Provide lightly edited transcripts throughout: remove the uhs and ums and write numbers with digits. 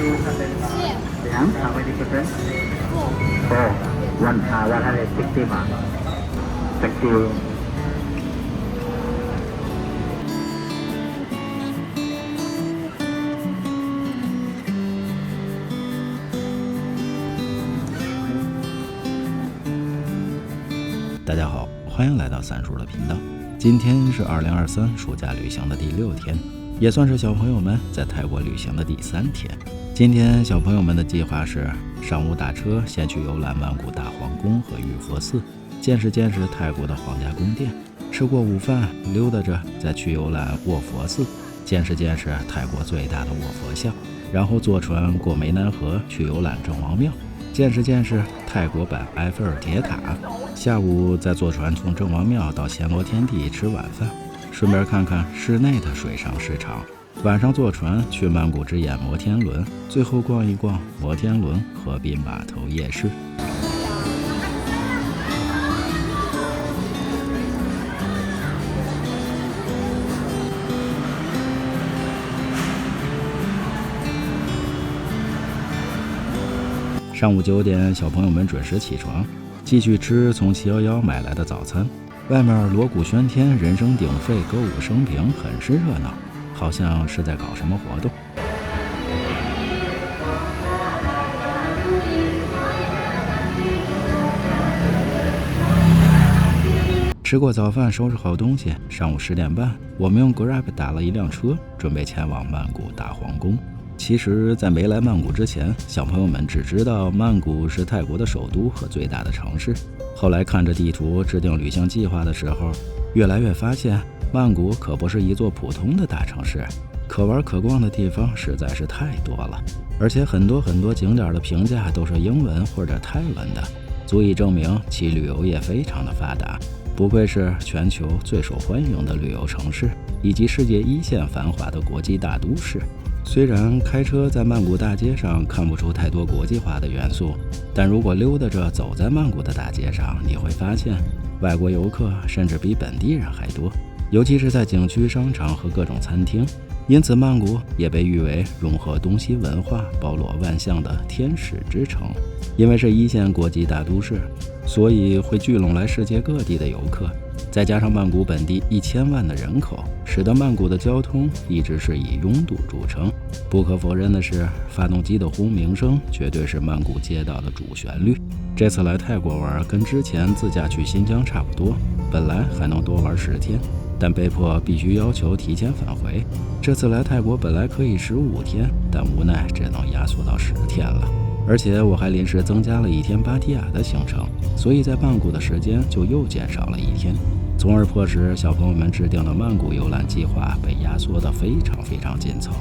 Lamb, how many percent? 4. 160 baht. Thank you. 大家好，欢迎来到三叔的频道。今天是2023暑假旅行的第6天，也算是小朋友们在泰国旅行的第3天。今天小朋友们的计划是上午打车先去游览曼谷大皇宫和玉佛寺，见识泰国的皇家宫殿。吃过午饭，溜达着再去游览卧佛寺，见识泰国最大的卧佛像。然后坐船过湄南河去游览郑王庙，见识泰国版埃菲尔铁塔。下午再坐船从郑王庙到暹罗天地吃晚饭，顺便看看室内的水上市场。晚上坐船去曼谷之眼摩天轮，最后逛一逛摩天轮河滨码头夜市。上午9点，小朋友们准时起床，继续吃从711买来的早餐。外面锣鼓喧天，人声鼎沸，歌舞升平，很是热闹，好像是在搞什么活动。吃过早饭，收拾好东西，上午10点半，我们用 Grab 打了一辆车，准备前往曼谷大皇宫。其实在没来曼谷之前，小朋友们只知道曼谷是泰国的首都和最大的城市。后来看着地图制定旅行计划的时候，越来越发现曼谷可不是一座普通的大城市，可玩可逛的地方实在是太多了，而且很多景点的评价都是英文或者泰文的，足以证明其旅游业非常的发达，不愧是全球最受欢迎的旅游城市，以及世界1线繁华的国际大都市。虽然开车在曼谷大街上看不出太多国际化的元素，但如果溜达着走在曼谷的大街上，你会发现外国游客甚至比本地人还多，尤其是在景区、商场和各种餐厅。因此曼谷也被誉为融合东西文化、包罗万象的天使之城。因为是1线国际大都市，所以会聚拢来世界各地的游客，再加上曼谷本地1000万的人口，使得曼谷的交通一直是以拥堵著称。不可否认的是，发动机的轰鸣声绝对是曼谷街道的主旋律。这次来泰国玩跟之前自驾去新疆差不多，本来还能多玩10天，但被迫必须要求提前返回。这次来泰国本来可以15天，但无奈只能压缩到10天了。而且我还临时增加了1天芭提雅的行程，所以在曼谷的时间就又减少了1天，从而迫使小朋友们制定的曼谷游览计划被压缩得非常紧凑。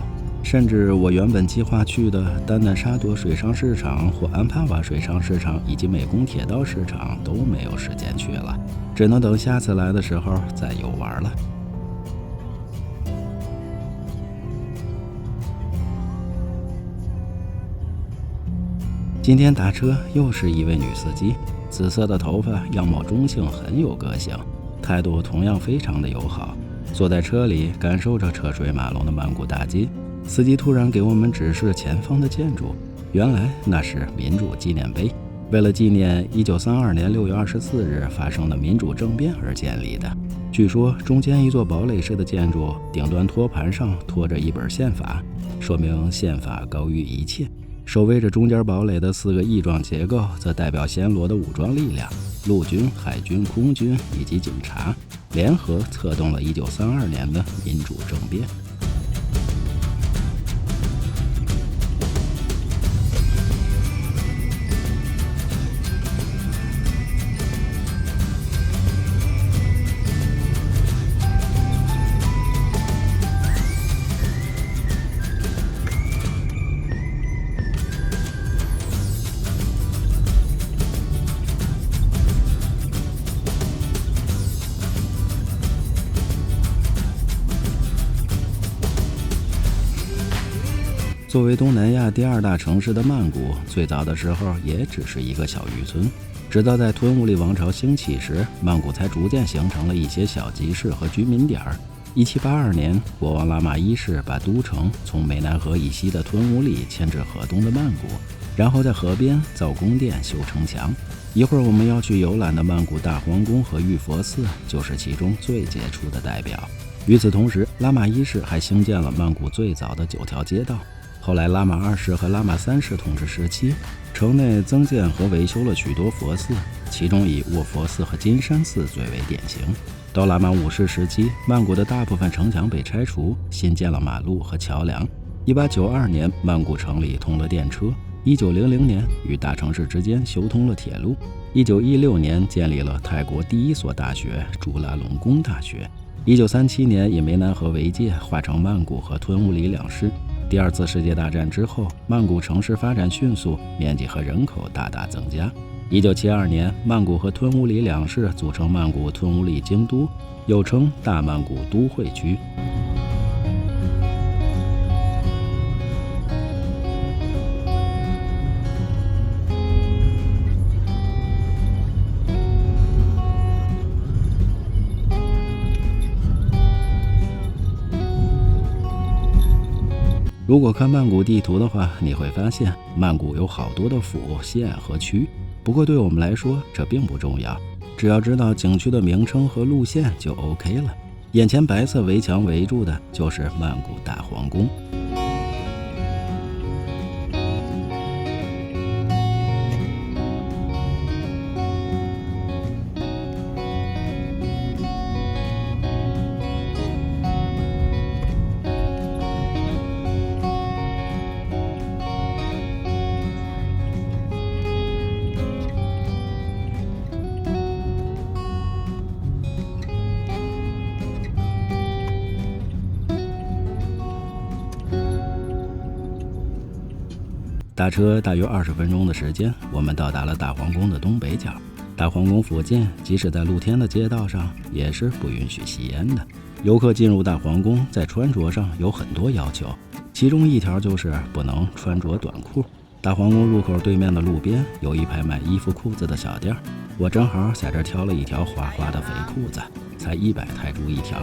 甚至我原本计划去的丹南沙朵水上市场或安帕瓦水上市场以及美宫铁道市场都没有时间去了，只能等下次来的时候再游玩了。今天打车又是一位女司机，紫色的头发，样貌中性，很有个性，态度同样非常的友好。坐在车里，感受着车水马龙的曼谷大街，司机突然给我们指示前方的建筑，原来那是民主纪念碑，为了纪念1932年6月24日发生的民主政变而建立的。据说中间一座堡垒式的建筑，顶端托盘上托着一本宪法，说明宪法高于一切。守卫着中间堡垒的4个翼状结构则代表暹罗的武装力量，陆军、海军、空军以及警察联合策动了1932年的民主政变。作为东南亚第2大城市的曼谷，最早的时候也只是一个小渔村，直到在吞武里王朝兴起时，曼谷才逐渐形成了一些小集市和居民点。1782年，国王拉玛一世把都城从湄南河以西的吞武里迁至河东的曼谷，然后在河边造宫殿、修城墙。一会儿我们要去游览的曼谷大皇宫和玉佛寺就是其中最杰出的代表。与此同时，拉玛一世还兴建了曼谷最早的9条街道。后来拉玛2世和拉玛3世统治时期，城内增建和维修了许多佛寺，其中以卧佛寺和金山寺最为典型。到拉玛5世时期，曼谷的大部分城墙被拆除，新建了马路和桥梁。1892年，曼谷城里通了电车。1900年，与大城市之间修通了铁路。1916年，建立了泰国第一所大学——朱拉隆功大学。1937年，以湄南河为界，划成曼谷和吞武里两市。第2次世界大战之后，曼谷城市发展迅速，面积和人口大大增加。1972年，曼谷和吞武里两市组成曼谷吞武里京都，又称大曼谷都会区。如果看曼谷地图的话，你会发现曼谷有好多的府、县和区。不过对我们来说，这并不重要，只要知道景区的名称和路线就 OK 了。眼前白色围墙围住的就是曼谷大皇宫。打车大约20分钟的时间，我们到达了大皇宫的东北角。大皇宫附近，即使在露天的街道上，也是不允许吸烟的。游客进入大皇宫，在穿着上有很多要求，其中一条就是不能穿着短裤。大皇宫入口对面的路边有一排卖衣服裤子的小店，我正好在这挑了一条花花的肥裤子，才100泰铢一条，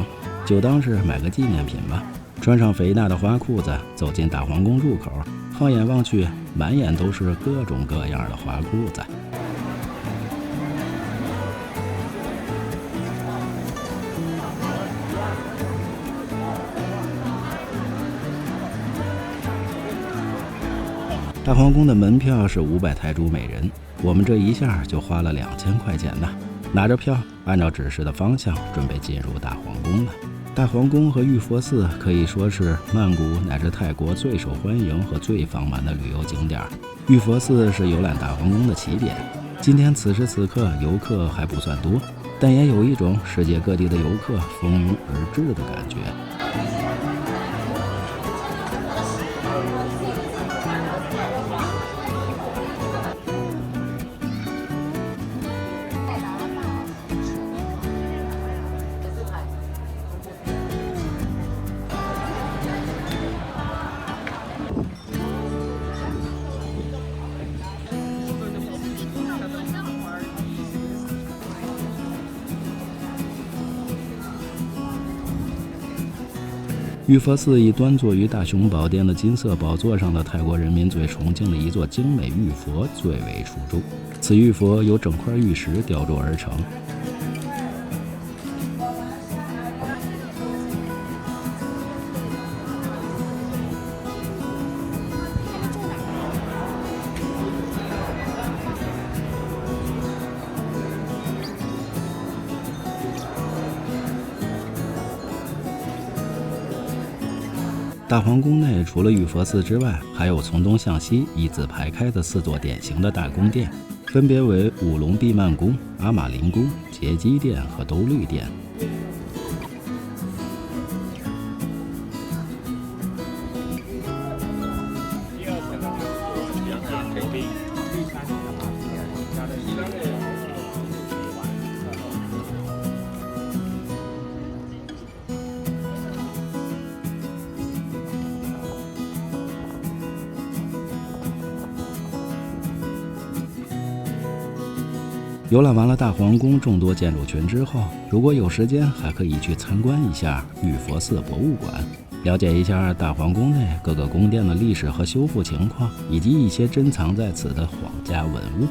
就当是买个纪念品吧。穿上肥大的花裤子，走进大皇宫入口，放眼望去，满眼都是各种各样的花裤子。大皇宫的门票是500泰铢每人，我们这一下就花了2000块钱呢。拿着票，按照指示的方向，准备进入大皇宫了。大皇宫和玉佛寺可以说是曼谷乃至泰国最受欢迎和最放满的旅游景点。玉佛寺是游览大皇宫的起点。今天此时此刻游客还不算多，但也有一种世界各地的游客蜂拥而至的感觉。玉佛寺以端坐于大雄宝殿的金色宝座上的泰国人民最崇敬的一座精美玉佛最为出众。此玉佛由整块玉石雕琢而成。大皇宫内除了玉佛寺之外，还有从东向西一字排开的4座典型的大宫殿，分别为五龙弼曼宫、阿玛林宫、杰基殿和兜率殿。游览完了大皇宫众多建筑群之后，如果有时间，还可以去参观一下玉佛寺博物馆，了解一下大皇宫内各个宫殿的历史和修复情况，以及一些珍藏在此的皇家文物。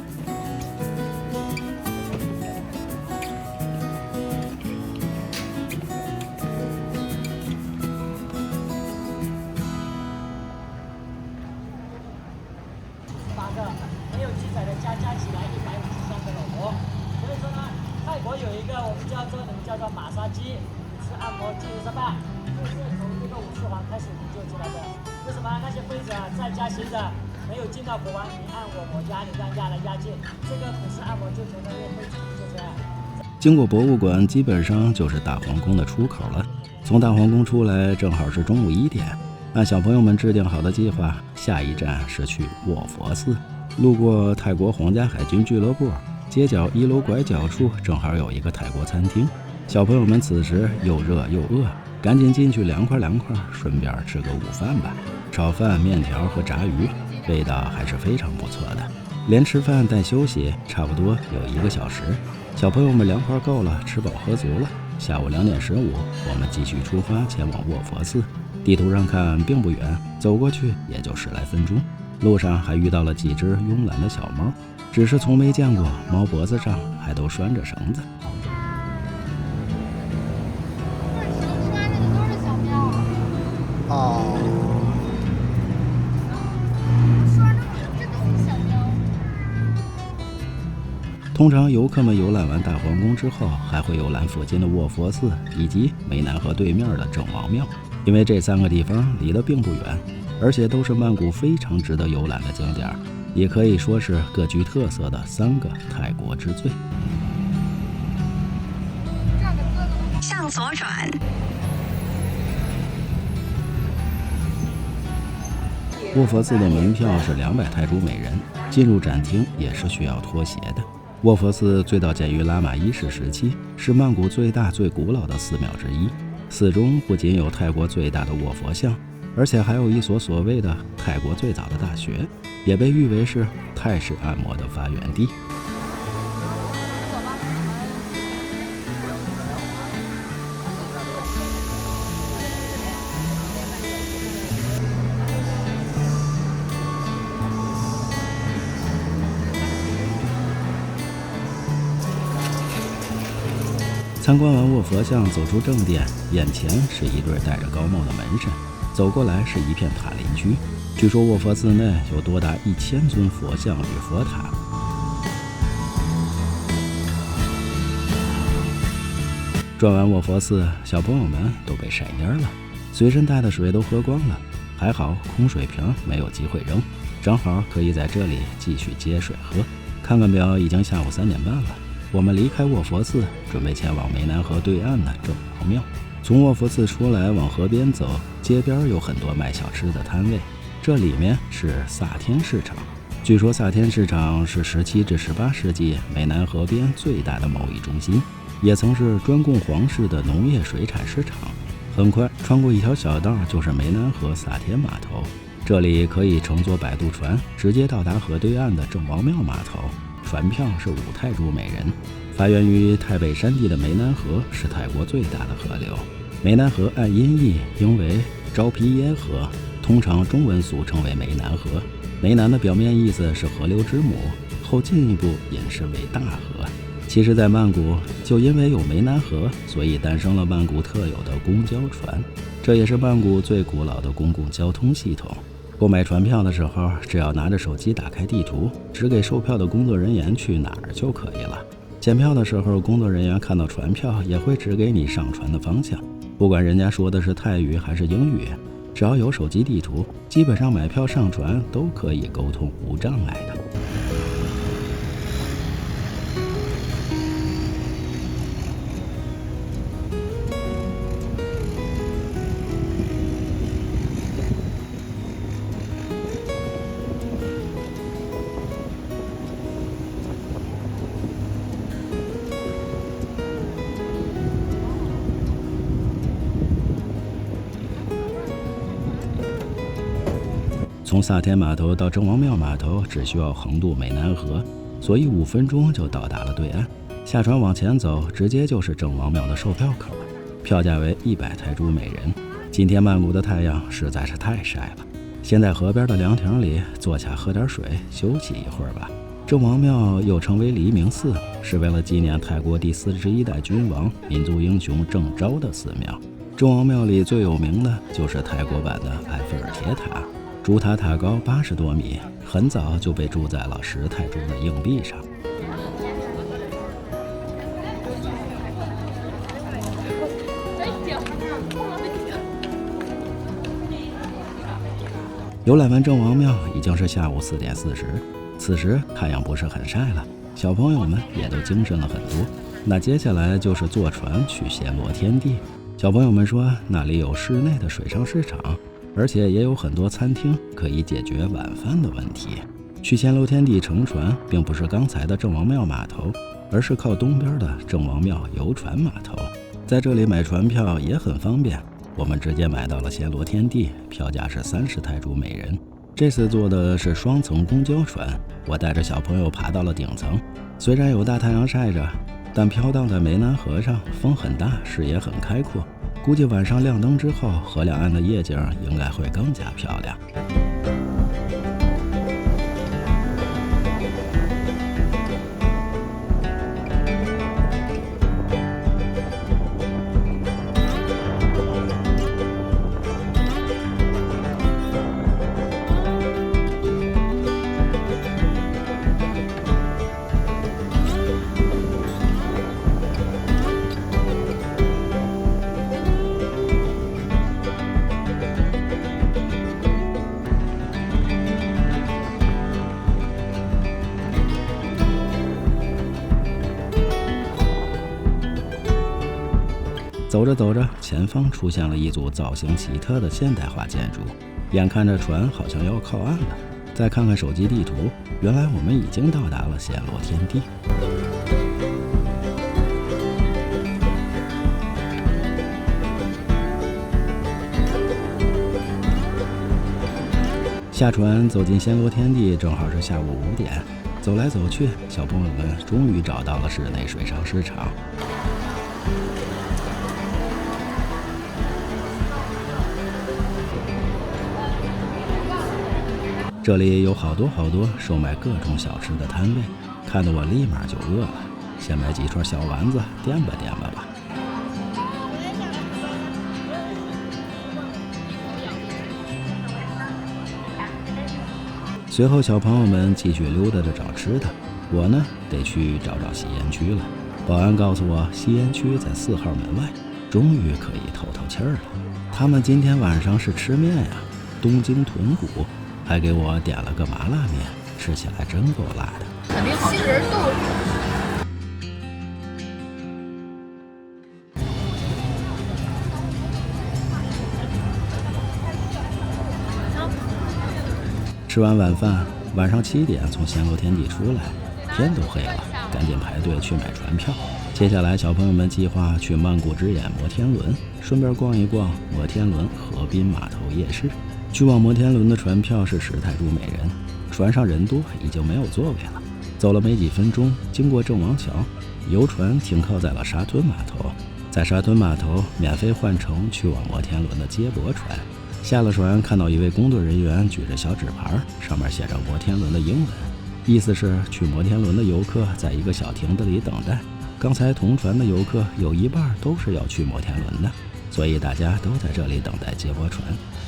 没有记载的加起来153个老婆，所以说呢，泰国有一个我们叫做叫做马杀鸡，是按摩技术上办，就是从这个武士皇开始研究出来的。为什么那些妃子啊在家行着没有进到国王，你按我家，你这样压来压去，这个普式按摩就从那个妃子做出来。经过博物馆，基本上就是大皇宫的出口了。从大皇宫出来，正好是中午1点。按小朋友们制定好的计划，下一站是去卧佛寺。路过泰国皇家海军俱乐部，街角1楼拐角处正好有一个泰国餐厅。小朋友们此时又热又饿，赶紧进去凉快，顺便吃个午饭吧。炒饭、面条和炸鱼，味道还是非常不错的。连吃饭带休息，差不多有1个小时。小朋友们凉快够了，吃饱喝足了。下午2点15，我们继续出发前往卧佛寺。地图上看并不远，走过去也就10来分钟。路上还遇到了几只慵懒的小猫，只是从没见过猫脖子上还都拴着绳子。哦。通常游客们游览完大皇宫之后，还会游览附近的卧佛寺以及湄南河对面的郑王庙，因为这3个地方离得并不远，而且都是曼谷非常值得游览的景点，也可以说是各具特色的3个泰国之最。向左转。卧佛寺的门票是200泰铢每人，进入展厅也是需要脱鞋的。卧佛寺最早建于拉玛1世时期，是曼谷最大最古老的寺庙之一。寺中不仅有泰国最大的卧佛像，而且还有一所所谓的泰国最早的大学，也被誉为是泰式按摩的发源地。参观完卧佛像，走出正殿，眼前是一对戴着高帽的门神，走过来是一片塔林区。据说卧佛寺内有多达1000尊佛像与佛塔。转完卧佛寺，小朋友们都被晒蔫了，随身带的水都喝光了，还好空水瓶没有机会扔，正好可以在这里继续接水喝。看看表，已经下午3点半了。我们离开卧佛寺，准备前往湄南河对岸的郑王庙。从卧佛寺出来往河边走，街边有很多卖小吃的摊位，这里面是萨天市场。据说萨天市场是17至18世纪湄南河边最大的贸易中心，也曾是专供皇室的农业水产市场。很快穿过一条小道就是湄南河萨天码头，这里可以乘坐摆渡船直接到达河对岸的郑王庙码头，船票是5泰铢每人。发源于泰北山地的湄南河是泰国最大的河流。湄南河按音译应为昭披耶河，通常中文俗称为湄南河。湄南的表面意思是河流之母，后进一步引申为大河。其实在曼谷，就因为有湄南河，所以诞生了曼谷特有的公交船，这也是曼谷最古老的公共交通系统。购买船票的时候，只要拿着手机打开地图，指给售票的工作人员去哪儿就可以了。检票的时候，工作人员看到船票也会指给你上船的方向，不管人家说的是泰语还是英语，只要有手机地图，基本上买票上船都可以沟通无障碍的。从萨天码头到郑王庙码头只需要横渡湄南河，所以5分钟就到达了对岸。下船往前走，直接就是郑王庙的售票口，票价为100泰铢每人。今天曼谷的太阳实在是太晒了，先在河边的凉亭里坐下喝点水，休息一会儿吧。郑王庙又称为黎明寺，是为了纪念泰国第41代君王、民族英雄郑昭的寺庙。郑王庙里最有名的就是泰国版的埃菲尔铁塔，主塔塔高80多米，很早就被铸在了10泰铢的硬币上。游览完郑王庙已经是下午4点40，此时太阳不是很晒了，小朋友们也都精神了很多。那接下来就是坐船去暹罗天地。小朋友们说那里有室内的水上市场，而且也有很多餐厅可以解决晚饭的问题。去暹罗天地乘船并不是刚才的郑王庙码头，而是靠东边的郑王庙游船码头。在这里买船票也很方便，我们直接买到了暹罗天地，票价是30泰铢每人。这次坐的是双层公交船，我带着小朋友爬到了顶层。虽然有大太阳晒着，但飘荡在湄南河上，风很大，视野很开阔。估计晚上亮灯之后，河两岸的夜景应该会更加漂亮。走着走着，前方出现了一组造型奇特的现代化建筑，眼看着船好像要靠岸了。再看看手机地图，原来我们已经到达了暹罗天地。下船走进暹罗天地，正好是下午5点。走来走去，小朋友们终于找到了室内水上市场。这里有好多售卖各种小吃的摊位，看得我立马就饿了。先买几串小丸子垫吧垫吧吧。随后小朋友们继续溜达着找吃的，我呢得去找吸烟区了。保安告诉我吸烟区在4号门外，终于可以透透气儿了。他们今天晚上是吃面呀，东京豚骨，还给我点了个麻辣面，吃起来真够辣的。肯定好吃。杏仁豆腐。吃完晚饭，晚上7点从暹罗天地出来，天都黑了，赶紧排队去买船票。接下来小朋友们计划去曼谷之眼摩天轮，顺便逛一逛摩天轮河滨码头夜市。去往摩天轮的船票是10泰铢每人，船上人多，已经没有座位了。走了没几分钟，经过郑王桥，游船停靠在了沙吞码头。在沙吞码头免费换乘去往摩天轮的接驳船。下了船，看到一位工作人员举着小纸牌，上面写着摩天轮的英文，意思是去摩天轮的游客在一个小亭子里等待。刚才同船的游客有一半都是要去摩天轮的，所以大家都在这里等待接驳船。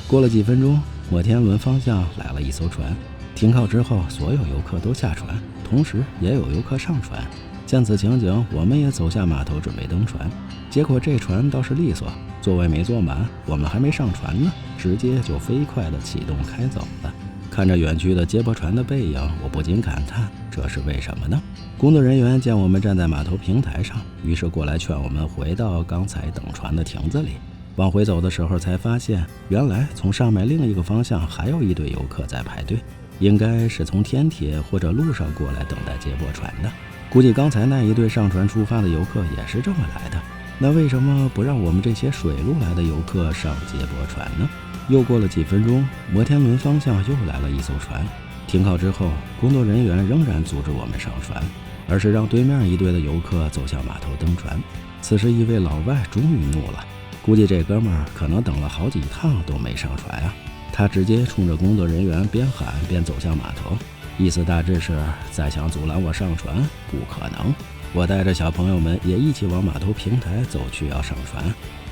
过了几分钟，摩天轮方向来了一艘船，停靠之后，所有游客都下船，同时也有游客上船。见此情景，我们也走下码头准备登船，结果这船倒是利索，座位没坐满，我们还没上船呢，直接就飞快地启动开走了。看着远去的接驳船的背影，我不禁感叹，这是为什么呢？工作人员见我们站在码头平台上，于是过来劝我们回到刚才等船的亭子里。往回走的时候才发现，原来从上面另一个方向还有一队游客在排队，应该是从天铁或者路上过来等待接驳船的。估计刚才那一队上船出发的游客也是这么来的，那为什么不让我们这些水路来的游客上接驳船呢？又过了几分钟，摩天轮方向又来了一艘船，停靠之后，工作人员仍然阻止我们上船，而是让对面一队的游客走向码头登船。此时一位老外终于怒了，估计这哥们儿可能等了好几趟都没上船啊。他直接冲着工作人员边喊边走向码头，意思大致是再想阻拦我上船不可能。我带着小朋友们也一起往码头平台走去要上船，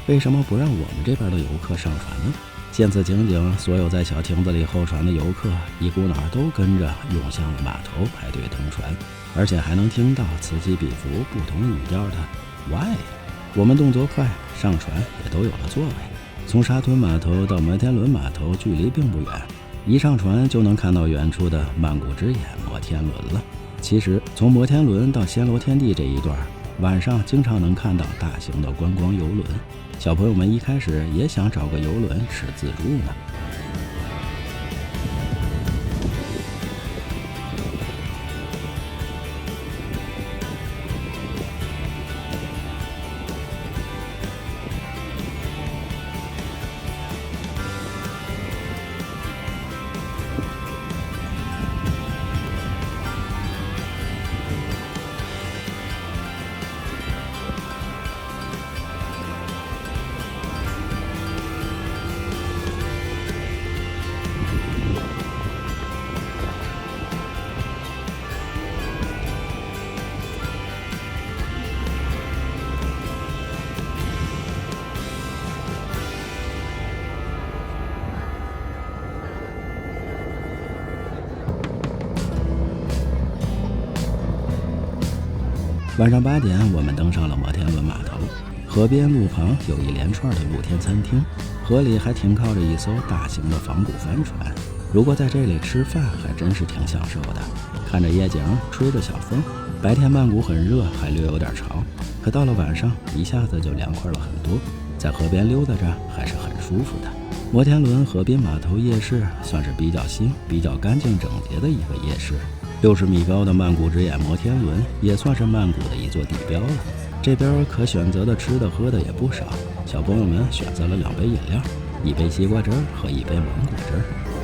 为什么不让我们这边的游客上船呢？见此情景，所有在小亭子里候船的游客一股脑都跟着涌向了码头排队登船，而且还能听到此起彼伏不同语调的 Why。 我们动作快，上船也都有了座位。从沙屯码头到摩天轮码头距离并不远，一上船就能看到远处的曼谷之眼摩天轮了。其实从摩天轮到暹罗天地这一段，晚上经常能看到大型的观光游轮。小朋友们一开始也想找个游轮吃自助呢。晚上8点，我们登上了摩天轮码头。河边路旁有一连串的露天餐厅，河里还停靠着一艘大型的仿古帆船。如果在这里吃饭，还真是挺享受的。看着夜景，吹着小风，白天曼谷很热，还略有点潮，可到了晚上，一下子就凉快了很多。在河边溜达着，还是很舒服的。摩天轮河滨码头夜市算是比较新、比较干净整洁的一个夜市。60米高的曼谷之眼摩天轮也算是曼谷的一座地标了。这边可选择的吃的喝的也不少，小朋友们选择了2杯饮料，一杯西瓜汁和一杯芒果汁。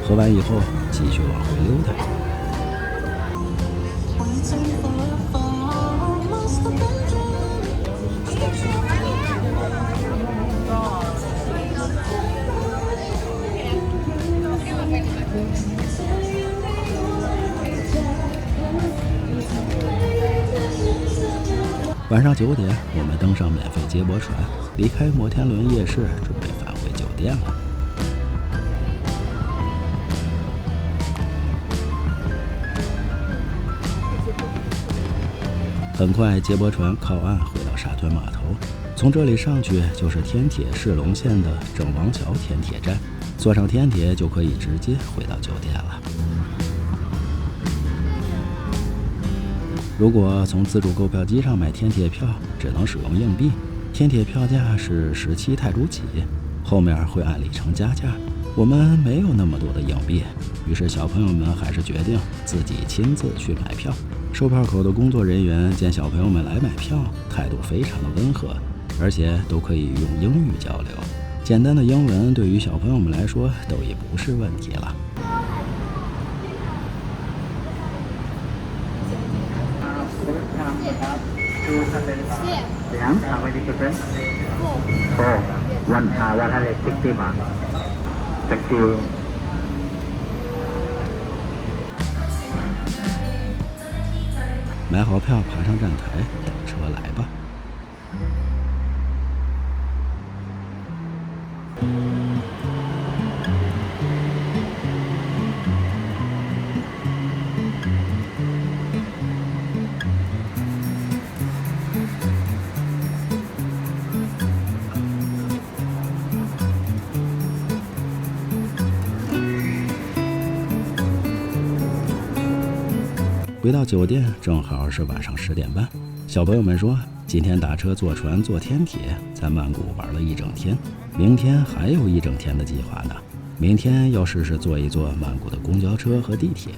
喝完以后继续往回溜达。晚上9点，我们登上免费接驳船，离开摩天轮夜市，准备返回酒店了。很快，接驳船靠岸回到沙屯码头，从这里上去就是天铁世龙线的郑王桥天铁站，坐上天铁就可以直接回到酒店了。如果从自助购票机上买天铁票，只能使用硬币，天铁票价是17泰铢起，后面会按里程加价。我们没有那么多的硬币，于是小朋友们还是决定自己亲自去买票。售票口的工作人员见小朋友们来买票，态度非常的温和，而且都可以用英语交流，简单的英文对于小朋友们来说都已不是问题了。Thank you。买好票，爬上站台，等车来吧。回到酒店正好是晚上10点半，小朋友们说今天打车坐船坐天铁在曼谷玩了一整天，明天还有一整天的计划呢。明天要试试坐一坐曼谷的公交车和地铁，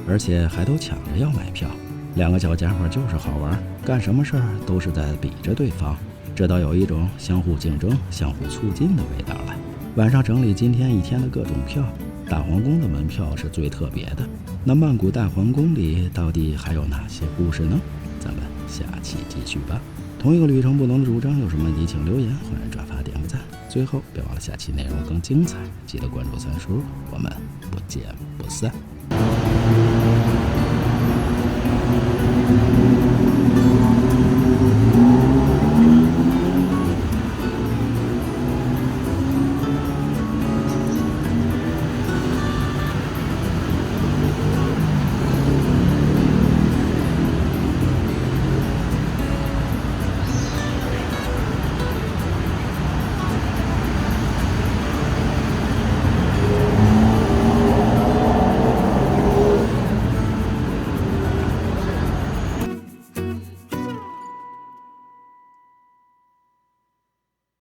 而且还都抢着要买票。2个小家伙就是好玩，干什么事儿都是在比着对方，这倒有一种相互竞争相互促进的味道了。晚上整理今天一天的各种票，大皇宫的门票是最特别的。那曼谷大皇宫里到底还有哪些故事呢？咱们下期继续吧。同一个旅程不同的主张，有什么问题请留言，欢迎转发点个赞。最后别忘了下期内容更精彩，记得关注三叔，我们不见不散。